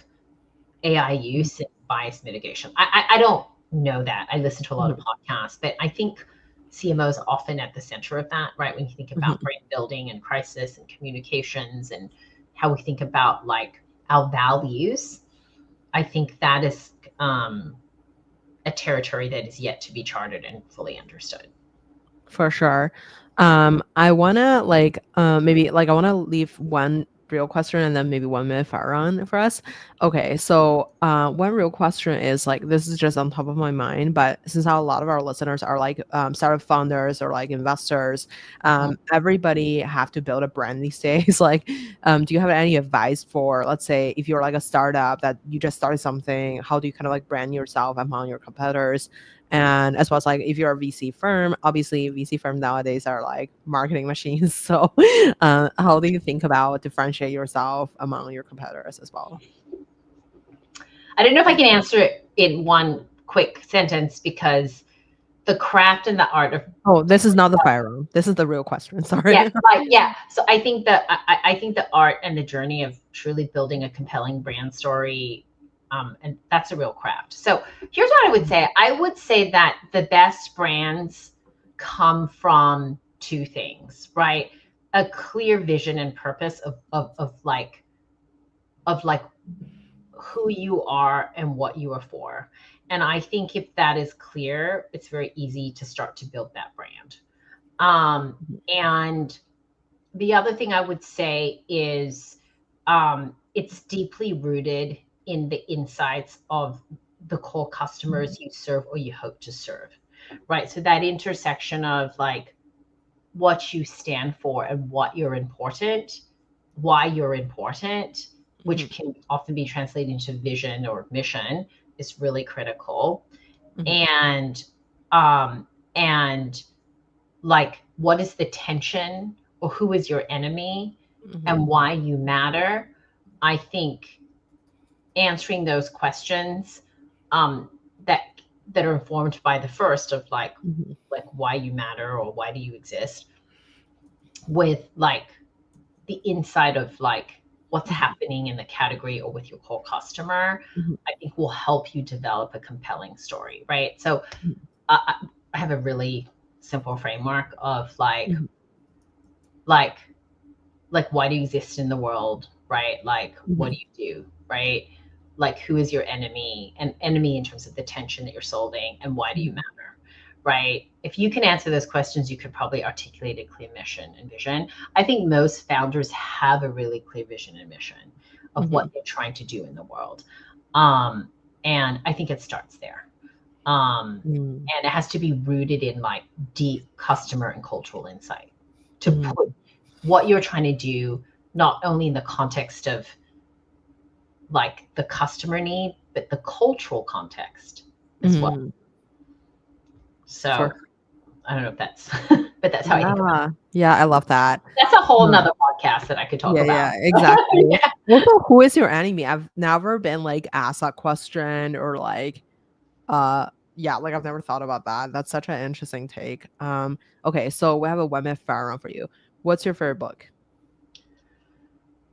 AI use and bias mitigation. I don't know that. I listen to a lot of podcasts, but I think CMOs are often at the center of that, right? When you think about brand building and crisis and communications and how we think about like our values, I think that is a territory that is yet to be charted and fully understood. For sure. I wanna I wanna leave one real question and then maybe 1 minute fire run for us. Okay, so one real question is, like, this is just on top of my mind, but since a lot of our listeners are like startup founders or like investors, everybody have to build a brand these days. Like, do you have any advice for, let's say, if you're like a startup that you just started something, how do you kind of like brand yourself among your competitors? And as well as, like, if you're a VC firm, obviously VC firms nowadays are like marketing machines. So how do you think about differentiate yourself among your competitors as well? I don't know if I can answer it in one quick sentence, because the craft and the art of... Oh, this is not the fire room. This is the real question. Sorry. Yeah. So I think that I think the art and the journey of truly building a compelling brand story, and that's a real craft. So here's what I would say. I would say that the best brands come from two things, right? A clear vision and purpose of who you are and what you are for. And I think if that is clear, it's very easy to start to build that brand. And the other thing I would say is, it's deeply rooted in the insights of the core customers you serve or you hope to serve, right? So that intersection of like what you stand for and what you're important, why you're important, which can often be translated into vision or mission, is really critical. And like, what is the tension, or who is your enemy, and why you matter? I think answering those questions that are informed by the first of like why you matter or why do you exist, with like the insight of like what's happening in the category or with your core customer, I think will help you develop a compelling story, right? So I have a really simple framework of like why do you exist in the world, right? Like, what do you do, right? Like, who is your enemy, and enemy in terms of the tension that you're solving, and why do you matter, right? If you can answer those questions, you could probably articulate a clear mission and vision. I think most founders have a really clear vision and mission of what they're trying to do in the world. And I think it starts there. And it has to be rooted in like deep customer and cultural insight to put what you're trying to do not only in the context of like the customer need, but the cultural context as well. So I don't know if that's, but that's how I think about it. Yeah, I love that. That's a whole nother podcast that I could talk about. Yeah, exactly. Also, who is your enemy? I've never been like asked that question, or like, like I've never thought about that. That's such an interesting take. Okay, so we have a 1 minute fire round for you. What's your favorite book?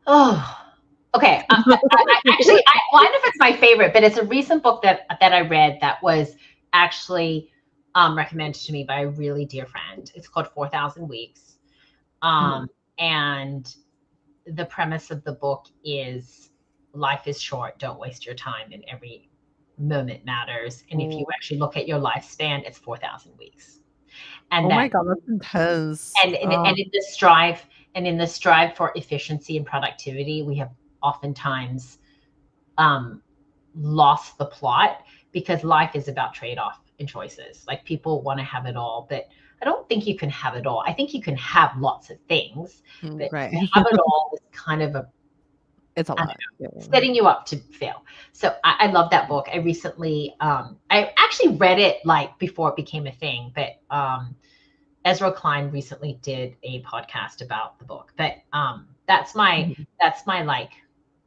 Oh, okay. I don't know if it's my favorite, but it's a recent book that I read that was actually recommended to me by a really dear friend. It's called 4,000 Weeks. And the premise of the book is life is short. Don't waste your time, and every moment matters. And if you actually look at your lifespan, it's 4,000 weeks. And my God, that's intense. And in the strive for efficiency and productivity, we have oftentimes lost the plot, because life is about trade-off and choices. Like, people want to have it all, but I don't think you can have it all. I think you can have lots of things, but Right. to have it all is kind of It's a I don't lot. Yeah. know, setting you up to fail. So I love that book. I recently, I actually read it like before it became a thing, but Ezra Klein recently did a podcast about the book. But that's my Mhm. like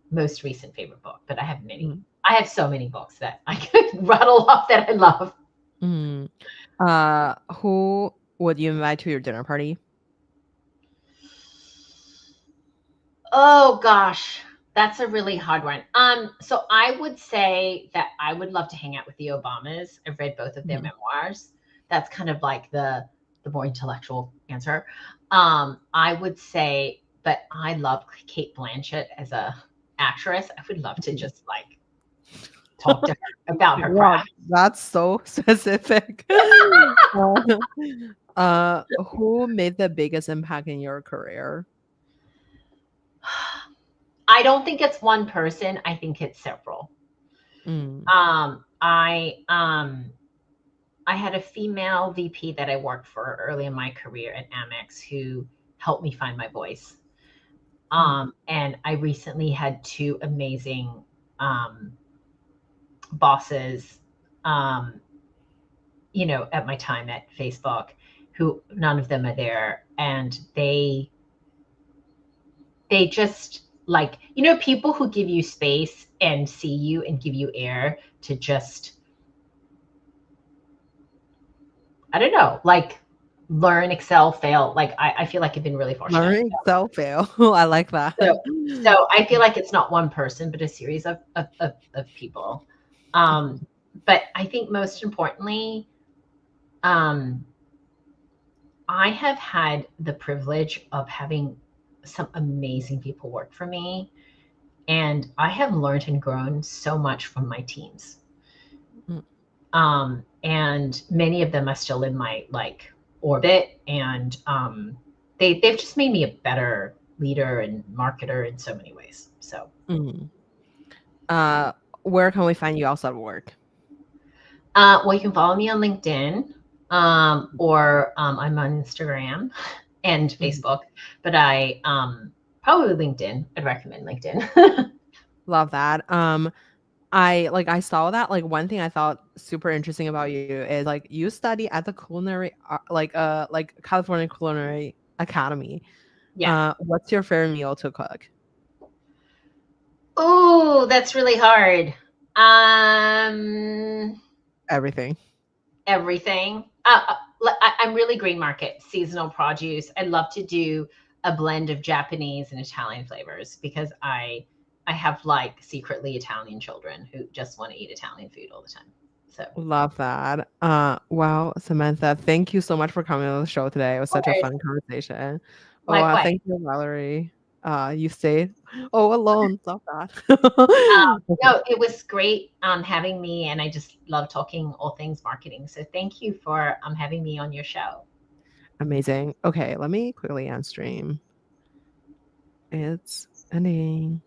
most recent favorite book. But I have many. Mhm. I have so many books that I could rattle off that I love. Mhm. Who would you invite to your dinner party? Oh gosh, that's a really hard one. So I would say that I would love to hang out with the Obamas. I've read both of their Mhm. memoirs. That's kind of like the more intellectual answer. I would say, but I love Kate Blanchett as a actress. I would love to just like talk to her about her Wow, craft. that's so specific. Who made the biggest impact in your career? I don't think it's one person. I think it's several. Mm. Um, I um, I had a female VP that I worked for early in my career at Amex who helped me find my voice. Mhm. And I recently had two amazing um, bosses, um, at my time at Facebook, who none of them are there, and they just like, people who give you space and see you and give you air to just, I don't know, like learn, excel, fail. Like I feel like I've been really fortunate. Learning self fail. I like that. So I feel like it's not one person, but a series of people. Um, but I think most importantly, um, I have had the privilege of having some amazing people work for me. And I have learned and grown so much from my teams. Mm. And many of them are still in my like orbit. And they've just made me a better leader and marketer in so many ways. So Mm. Uh, where can we find you outside of work? well, you can follow me on LinkedIn, or I'm on Instagram and Mhm. Facebook, but I probably LinkedIn. I'd recommend LinkedIn. Love that. I saw that, like, one thing I thought super interesting about you is, like, you study at the like California Culinary Academy. Yeah. What's your favorite meal to cook? Oh, that's really hard. Um, Everything. Everything. I'm really green market, seasonal produce. I love to do a blend of Japanese and Italian flavors because I have like secretly Italian children who just want to eat Italian food all the time. So, of Love that. Wow, Samantha, thank you so much for coming on the show today. It was such a course, fun conversation. Oh, likewise. thank you, Valerie. You stayed alone. Stop that. Okay, No, it was great having me, and I just love talking all things marketing. So thank you for having me on your show. amazing. Okay, let me quickly end stream. It's ending.